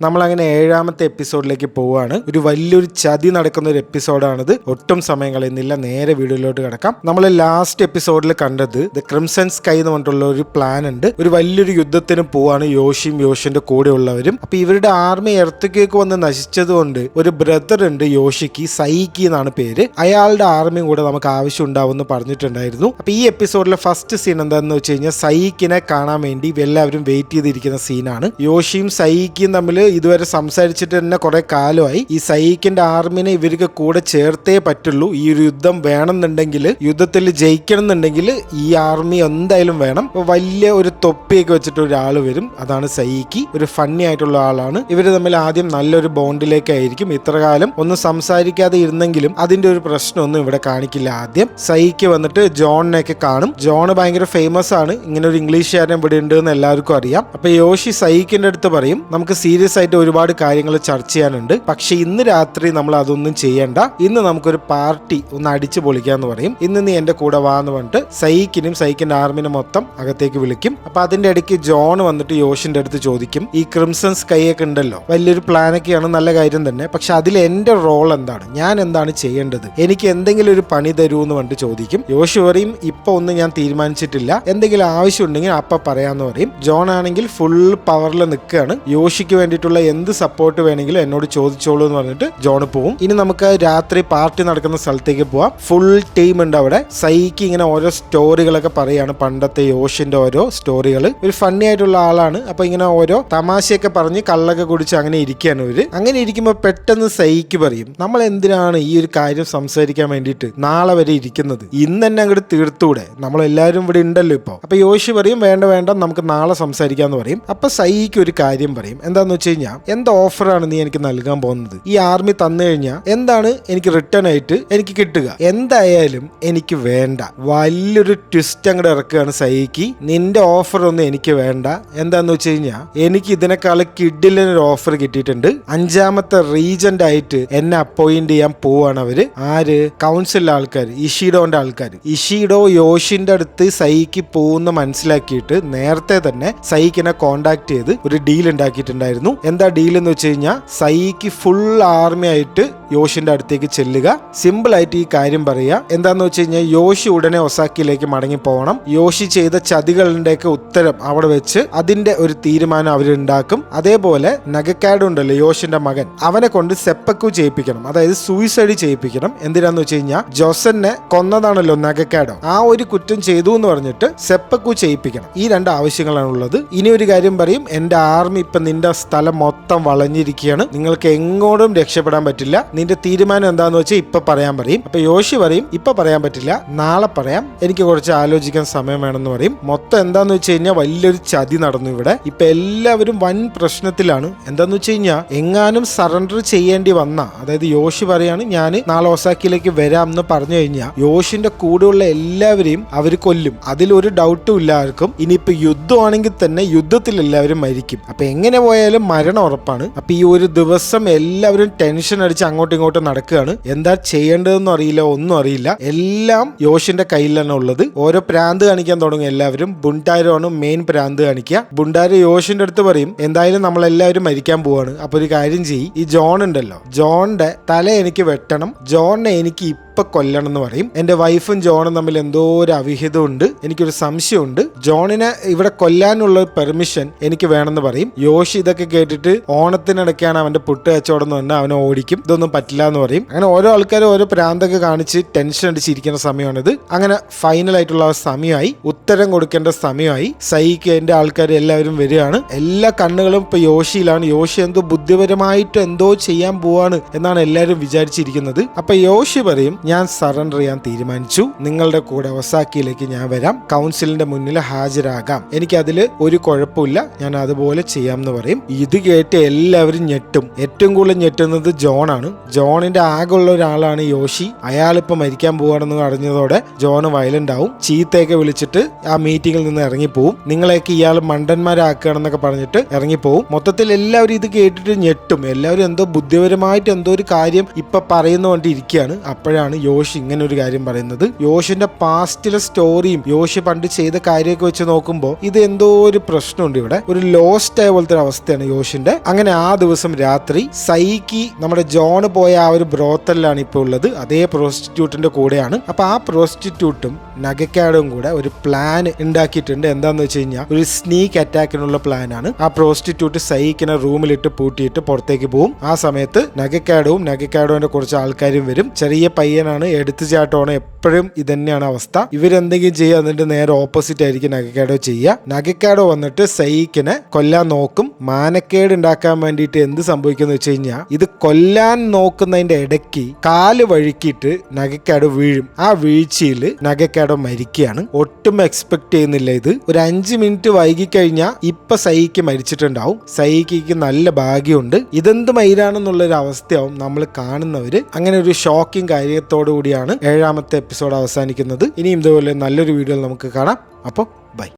നമ്മളങ്ങനെ 7ാമത്തെ എപ്പിസോഡിലേക്ക് പോവുകയാണ്. ഒരു വലിയൊരു ചതി നടക്കുന്ന ഒരു എപ്പിസോഡാണിത്. ഒട്ടും സമയം കളയുന്നില്ല, നേരെ വീഡിയോയിലോട്ട് കിടക്കാം. നമ്മൾ ലാസ്റ്റ് എപ്പിസോഡിൽ കണ്ടത് ദ ക്രിംസൺ സ്കൈ എന്ന് പറഞ്ഞിട്ടുള്ള ഒരു പ്ലാൻ ഉണ്ട്. ഒരു വലിയൊരു യുദ്ധത്തിന് പോവാണ് യോഷിയും യോഷിന്റെ കൂടെ ഉള്ളവരും. അപ്പൊ ഇവരുടെ ആർമി എർത്തക്കേക്ക് വന്ന് നശിച്ചത് കൊണ്ട് ഒരു ബ്രദർ ഉണ്ട് യോഷിക്ക്, സൈക്കി എന്നാണ് പേര്. അയാളുടെ ആർമിയും കൂടെ നമുക്ക് ആവശ്യം ഉണ്ടാവുമെന്ന് പറഞ്ഞിട്ടുണ്ടായിരുന്നു. അപ്പൊ ഈ എപ്പിസോഡിലെ ഫസ്റ്റ് സീൻ എന്താണെന്ന് വെച്ച് കഴിഞ്ഞാൽ സൈക്കിനെ കാണാൻ വേണ്ടി എല്ലാവരും വെയിറ്റ് ചെയ്തിരിക്കുന്ന സീനാണ്. യോഷിയും സൈക്കിയും തമ്മിൽ ഇതുവരെ സംസാരിച്ചിട്ട് തന്നെ കുറെ കാലമായി. ഈ സൈക്കിന്റെ ആർമിനെ ഇവർക്ക് കൂടെ ചേർത്തേ പറ്റുള്ളൂ. ഈ ഒരു യുദ്ധം വേണമെന്നുണ്ടെങ്കിൽ, യുദ്ധത്തിൽ ജയിക്കണം എന്നുണ്ടെങ്കിൽ ഈ ആർമി എന്തായാലും വേണം. വലിയ ഒരു തൊപ്പിയൊക്കെ വെച്ചിട്ട് ഒരാൾ വരും, അതാണ് സൈക്കി. ഒരു ഫണ്ണി ആയിട്ടുള്ള ആളാണ്. ഇവര് തമ്മിൽ ആദ്യം നല്ലൊരു ബോണ്ടിലേക്കായിരിക്കും. ഇത്ര കാലം ഒന്നും സംസാരിക്കാതെ ഇരുന്നെങ്കിലും അതിന്റെ ഒരു പ്രശ്നമൊന്നും ഇവിടെ കാണിക്കില്ല. ആദ്യം സൈക്കി വന്നിട്ട് ജോണിനെയൊക്കെ കാണും. ജോൺ ഭയങ്കര ഫേമസ് ആണ്, ഇങ്ങനെ ഒരു ഇംഗ്ലീഷുകാരൻ ഇവിടെ ഉണ്ട് എന്ന് എല്ലാവർക്കും അറിയാം. അപ്പൊ യോഷി സൈക്കിന്റെ അടുത്ത് പറയും, നമുക്ക് സീരിയസ് ആയിട്ട് ഒരുപാട് കാര്യങ്ങൾ ചർച്ച ചെയ്യാനുണ്ട്, പക്ഷെ ഇന്ന് രാത്രി നമ്മൾ അതൊന്നും ചെയ്യണ്ട, ഇന്ന് നമുക്കൊരു പാർട്ടി ഒന്ന് അടിച്ചു പൊളിക്കാന്ന് പറയും. ഇന്ന് നീ എന്റെ കൂടെ വാ എന്ന് പറഞ്ഞിട്ട് സൈക്കിനും സൈക്കിന്റെ ആർമിനെ മൊത്തം അകത്തേക്ക് വിളിക്കും. അപ്പൊ അതിന്റെ ഇടയ്ക്ക് ജോൺ വന്നിട്ട് യോഷിന്റെ അടുത്ത് ചോദിക്കും, ഈ ക്രിംസൺ സ്കൈ ഒക്കെ ഉണ്ടല്ലോ, വലിയൊരു പ്ലാനൊക്കെയാണ്, നല്ല കാര്യം തന്നെ, പക്ഷെ അതിൽ എന്റെ റോൾ എന്താണ്, ഞാൻ എന്താണ് ചെയ്യേണ്ടത്, എനിക്ക് എന്തെങ്കിലും ഒരു പണി തരൂ എന്ന് പറഞ്ഞിട്ട് ചോദിക്കും. യോഷി പറയും, ഇപ്പൊ ഒന്നും ഞാൻ തീരുമാനിച്ചിട്ടില്ല, എന്തെങ്കിലും ആവശ്യം ഉണ്ടെങ്കിൽ അപ്പൊ പറയാന്ന് പറയും. ജോൺ ആണെങ്കിൽ ഫുൾ പവറിൽ നിൽക്കുകയാണ്. യോഷിക്ക് വേണ്ടിയിട്ടുള്ള എന്ത് സപ്പോർട്ട് വേണമെങ്കിലും എന്നോട് ചോദിച്ചോളൂ എന്ന് പറഞ്ഞിട്ട് ജോൺ പോവും. ഇനി നമുക്ക് രാത്രി പാർട്ടി നടക്കുന്ന സ്ഥലത്തേക്ക് പോവാം. ഫുൾ ടീം ഉണ്ട് അവിടെ. സൈക്ക് ഇങ്ങനെ ഓരോ സ്റ്റോറികളൊക്കെ പറയാണ്, പണ്ടത്തെ യോഷിന്റെ ഓരോ സ്റ്റോറികൾ. ഒരു ഫണ്ണി ആയിട്ടുള്ള ആളാണ്. അപ്പൊ ഇങ്ങനെ ഓരോ തമാശയൊക്കെ പറഞ്ഞ് കള്ളൊക്കെ കുടിച്ച് അങ്ങനെ ഇരിക്കുകയാണ് ഇവര്. അങ്ങനെ ഇരിക്കുമ്പോൾ പെട്ടെന്ന് സൈക്ക് പറയും, നമ്മൾ എന്തിനാണ് ഈ ഒരു കാര്യം സംസാരിക്കാൻ വേണ്ടിയിട്ട് നാളെ വരെ ഇരിക്കുന്നത്, ഇന്ന് തന്നെ അങ്ങോട്ട് തീർത്തൂടെ, നമ്മളെല്ലാവരും ഇവിടെ ഉണ്ടല്ലോ ഇപ്പൊ. അപ്പൊ യോഷി പറയും, വേണ്ട വേണ്ട, നമുക്ക് നാളെ സംസാരിക്കാന്ന് പറയും. അപ്പൊ സൈക്ക് ഒരു കാര്യം പറയും, എന്താന്ന് വെച്ച് കഴിഞ്ഞാൽ, എന്ത് ഓഫറാണ് നീ എനിക്ക് നൽകാൻ പോകുന്നത്, ഈ ആർമി തന്നു കഴിഞ്ഞാൽ എന്താണ് എനിക്ക് റിട്ടേൺ ആയിട്ട് എനിക്ക് കിട്ടുക, എന്തായാലും എനിക്ക് വേണ്ട. വലിയൊരു ട്വിസ്റ്റ് അങ്ങോട്ട് ഇറക്കുകയാണ് സൈക്കി, നിന്റെ ഓഫർ ഒന്നും എനിക്ക് വേണ്ട. എന്താന്ന് വെച്ച് കഴിഞ്ഞാൽ, എനിക്ക് ഇതിനേക്കാൾ കിഡിലൊരു ഓഫർ കിട്ടിയിട്ടുണ്ട്. 5ാമത്തെ റീജന്റ് ആയിട്ട് എന്നെ അപ്പോയിന്റ് ചെയ്യാൻ പോവാണ് അവര്. ആര്? കൗൺസിലിലെ ആൾക്കാർ, ഇഷീഡോന്റെ ആൾക്കാർ. ഇഷീഡോ യോഷിന്റെ അടുത്ത് സൈക്കി പോകുന്ന മനസ്സിലാക്കിയിട്ട് നേരത്തെ തന്നെ സൈക്കിനെ കോണ്ടാക്ട് ചെയ്ത് ഒരു ഡീൽ ഉണ്ടാക്കിയിട്ടുണ്ടായിരുന്നു. എന്താ ഡീൽ എന്ന് വെച്ച് കഴിഞ്ഞാൽ, സൈക്ക് ഫുൾ ആർമി ആയിട്ട് യോഷിന്റെ അടുത്തേക്ക് ചെല്ലുക, സിമ്പിൾ ആയിട്ട് ഈ കാര്യം പറയുക. എന്താന്ന് വെച്ച് കഴിഞ്ഞാൽ, യോഷി ഉടനെ ഒസാക്കിയിലേക്ക് മടങ്ങി പോകണം. യോഷി ചെയ്ത ചതികളുടെയൊക്കെ ഉത്തരം അവിടെ വെച്ച് അതിന്റെ ഒരു തീരുമാനം അവരുണ്ടാക്കും. അതേപോലെ നഗക്കാഡ് ഉണ്ടല്ലോ, യോഷിന്റെ മകൻ, അവനെ കൊണ്ട് സെപ്പക്കു ചെയ്യിപ്പിക്കണം, അതായത് സൂയിസൈഡ് ചെയ്യിപ്പിക്കണം. എന്തിനാന്ന് വെച്ച് കഴിഞ്ഞാൽ, ജോസനെ കൊന്നതാണല്ലോ നഗക്കാഡോ, ആ ഒരു കുറ്റം ചെയ്തു എന്ന് പറഞ്ഞിട്ട് സെപ്പക്കു ചെയ്യിപ്പിക്കണം. ഈ 2 ആവശ്യങ്ങളാണ് ഉള്ളത്. ഇനി ഒരു കാര്യം പറയും, എന്റെ ആർമി ഇപ്പൊ നിന്റെ സ്ഥലം മൊത്തം വളഞ്ഞിരിക്കുകയാണ്, നിങ്ങൾക്ക് എങ്ങോട്ടും രക്ഷപ്പെടാൻ പറ്റില്ല, നിന്റെ തീരുമാനം എന്താന്ന് വെച്ചാൽ ഇപ്പൊ പറയാൻ പറയും. അപ്പൊ യോഷി പറയും, ഇപ്പൊ പറയാൻ പറ്റില്ല, നാളെ പറയാം, എനിക്ക് കുറച്ച് ആലോചിക്കാൻ സമയം വേണമെന്ന് പറയും. മൊത്തം എന്താന്ന് വെച്ച് കഴിഞ്ഞാൽ വലിയൊരു ചതി നടന്നു ഇവിടെ. ഇപ്പൊ എല്ലാവരും വൻ പ്രശ്നത്തിലാണ്. എന്താന്ന് വെച്ച് കഴിഞ്ഞാൽ, എങ്ങാനും സറണ്ടർ ചെയ്യേണ്ടി വന്ന, അതായത് യോഷി പറയാണ് ഞാൻ നാളെ ഒസാക്കിയിലേക്ക് വരാം എന്ന് പറഞ്ഞു കഴിഞ്ഞാൽ, യോഷിന്റെ കൂടെയുള്ള എല്ലാവരെയും അവർ കൊല്ലും, അതിലൊരു ഡൗട്ടും ഇല്ല ആർക്കും. ഇനിയിപ്പോ യുദ്ധമാണെങ്കിൽ തന്നെ യുദ്ധത്തിൽ എല്ലാവരും മരിക്കും. അപ്പൊ എങ്ങനെ പോയാലും മരണം ഉറപ്പാണ്. അപ്പൊ ഈ ഒരു ദിവസം എല്ലാവരും ടെൻഷൻ അടിച്ച് അങ്ങോട്ടും ഇങ്ങോട്ടും നടക്കുകയാണ്. എന്താ ചെയ്യേണ്ടതെന്നും അറിയില്ല, ഒന്നും അറിയില്ല. എല്ലാം യോഷിന്റെ കയ്യിലാണ് ഉള്ളത്. ഓരോ പ്രാന്ത് കാണിക്കാൻ തുടങ്ങും എല്ലാവരും. ബുണ്ടാരോ ആണ് മെയിൻ പ്രാന്ത് കാണിക്കുക. ബുണ്ടാരോ യോഷിന്റെ അടുത്ത് പറയും, എന്തായാലും നമ്മളെല്ലാവരും മരിക്കാൻ പോവാണ്, അപ്പൊ ഒരു കാര്യം ചെയ്യും, ഈ ജോൺ ഉണ്ടല്ലോ, ജോണിന്റെ തല എനിക്ക് വെട്ടണം, ജോണിനെ എനിക്ക് ഇപ്പൊ കൊല്ലണം എന്ന് പറയും. എന്റെ വൈഫും ജോണും തമ്മിൽ എന്തോ ഒരു അവിഹിതം ഉണ്ട്, എനിക്കൊരു സംശയമുണ്ട്, ജോണിനെ ഇവിടെ കൊല്ലാനുള്ള പെർമിഷൻ എനിക്ക് വേണമെന്ന് പറയും. യോഷി ഇതൊക്കെ കേട്ടിട്ട് ഓണത്തിനിടയ്ക്കാണ് അവന്റെ പുട്ട് കച്ചവടം എന്ന് പറഞ്ഞാൽ അവനെ ഓടിക്കും, ഇതൊന്നും പറ്റില്ല എന്ന് പറയും. അങ്ങനെ ഓരോ ആൾക്കാരും ഓരോ പ്രാന്തൊക്കെ കാണിച്ച് ടെൻഷൻ അടിച്ചിരിക്കുന്ന സമയമാണിത്. അങ്ങനെ ഫൈനൽ ആയിട്ടുള്ള സമയമായി, ഉത്തരം കൊടുക്കേണ്ട സമയമായി. സൈക്ക് എന്റെ ആൾക്കാർ എല്ലാവരും വരികയാണ്. എല്ലാ കണ്ണുകളും ഇപ്പൊ യോഷിയിലാണ്. യോഷി എന്തോ ബുദ്ധിപരമായിട്ട് എന്തോ ചെയ്യാൻ പോവാണ് എന്നാണ് എല്ലാവരും വിചാരിച്ചിരിക്കുന്നത്. അപ്പൊ യോഷി പറയും, ഞാൻ സറണ്ടർ ചെയ്യാൻ തീരുമാനിച്ചു, നിങ്ങളുടെ കൂടെ ഒസാക്കിയിലേക്ക് ഞാൻ വരാം, കൗൺസിലിന്റെ മുന്നിൽ ഹാജരാകാം, എനിക്ക് അതിൽ ഒരു കുഴപ്പമില്ല, ഞാൻ അതുപോലെ ചെയ്യാം എന്ന് പറയും. ഇത് കേട്ട് എല്ലാവരും ഞെട്ടും. ഏറ്റവും കൂടുതൽ ഞെട്ടുന്നത് ജോണാണ്. ജോണിന്റെ ആകെയുള്ള ഒരാളാണ് യോഷി. അയാളിപ്പോ മരിക്കാൻ പോവാണെന്ന് അറിഞ്ഞതോടെ ജോണ് വയലന്റ് ആവും, ചീത്തയൊക്കെ വിളിച്ചിട്ട് ആ മീറ്റിംഗിൽ നിന്ന് ഇറങ്ങിപ്പോവും. നിങ്ങളെയൊക്കെ ഇയാൾ മണ്ടന്മാരാക്കുകയാണെന്നൊക്കെ പറഞ്ഞിട്ട് ഇറങ്ങിപ്പോവും. മൊത്തത്തിൽ എല്ലാവരും ഇത് കേട്ടിട്ട് ഞെട്ടും. എല്ലാവരും എന്തോ ബുദ്ധിപരമായിട്ട് എന്തോ ഒരു കാര്യം ഇപ്പൊ പറയുന്നുകൊണ്ടിരിക്കുകയാണ്. അപ്പോഴാണ് സമയത്താണ് യോഷി ഇങ്ങനെ ഒരു കാര്യം പറയുന്നത്. യോഷിന്റെ പാസ്റ്റിലെ സ്റ്റോറിയും യോഷി പണ്ട് ചെയ്ത കാര്യമൊക്കെ വെച്ച് നോക്കുമ്പോൾ ഇത് എന്തോ ഒരു പ്രശ്നമുണ്ട്. ഇവിടെ ഒരു ലോസ്റ്റ് ആയ പോലത്തെ ഒരു അവസ്ഥയാണ് യോഷിന്റെ. അങ്ങനെ ആ ദിവസം രാത്രി സൈക്കി നമ്മുടെ ജോൺ പോയ ആ ഒരു ബ്രോത്തലിലാണ് ഇപ്പോൾ ഉള്ളത്. അതേ പ്രോസ്റ്റിറ്റ്യൂട്ടിന്റെ കൂടെയാണ്. അപ്പൊ ആ പ്രോസ്റ്റിറ്റ്യൂട്ടും നഗക്കാടും കൂടെ ഒരു പ്ലാൻ ഉണ്ടാക്കിയിട്ടുണ്ട്. എന്താന്ന് വെച്ച് കഴിഞ്ഞാൽ ഒരു സ്നീക്ക് അറ്റാക്കിനുള്ള പ്ലാനാണ്. ആ പ്രോസ്റ്റിറ്റ്യൂട്ട് സൈക്കിനെ റൂമിലിട്ട് പൂട്ടിയിട്ട് പുറത്തേക്ക് പോകും. ആ സമയത്ത് നഗക്കാടുവിന്റെ കുറച്ച് ആൾക്കാരും വരും. ചെറിയ പയ്യനാണ്, എടുത്തുചാട്ടമാണ്, എപ്പോഴും ഇതന്നെയാണ് അവസ്ഥ. ഇവരെന്തെങ്കിലും ചെയ്യുക എന്നിട്ട് നേരെ ഓപ്പോസിറ്റ് ആയിരിക്കും നഗക്കാഡോ ചെയ്യുക. നഗക്കാഡോ വന്നിട്ട് സൈക്കിനെ കൊല്ലാൻ നോക്കും. മാനക്കേട് ഉണ്ടാക്കാൻ വേണ്ടിയിട്ട് എന്ത് സംഭവിക്കുന്നു വെച്ച് കഴിഞ്ഞാൽ ഇത് കൊല്ലാൻ നോക്കുന്നതിന്റെ ഇടയ്ക്ക് കാല് വഴുക്കിയിട്ട് നഗക്കാഡോ വീഴും. ആ വീഴ്ചയിൽ നഗക്കാഡോ മരിക്കുകയാണ്. ഒട്ടും എക്സ്പെക്ട് ചെയ്യുന്നില്ല ഇത്. ഒരു 5 മിനിറ്റ് വൈകിക്കഴിഞ്ഞാൽ ഇപ്പൊ സൈക്ക് മരിച്ചിട്ടുണ്ടാവും. സൈക്കിക്ക് നല്ല ഭാഗ്യമുണ്ട്. ഇതെന്ത് മൈരാണെന്നുള്ളൊരു അവസ്ഥയാവും നമ്മൾ കാണുന്നവര്. അങ്ങനെ ഒരു ഷോക്കിംഗ് കാര്യത്തോടു കൂടിയാണ് 7ാമത്തെ എപ്പിസോഡ് അവസാനിക്കുന്നത്. ഇനിയും ഇതുപോലെ നല്ലൊരു വീഡിയോ നമുക്ക് കാണാം. അപ്പോൾ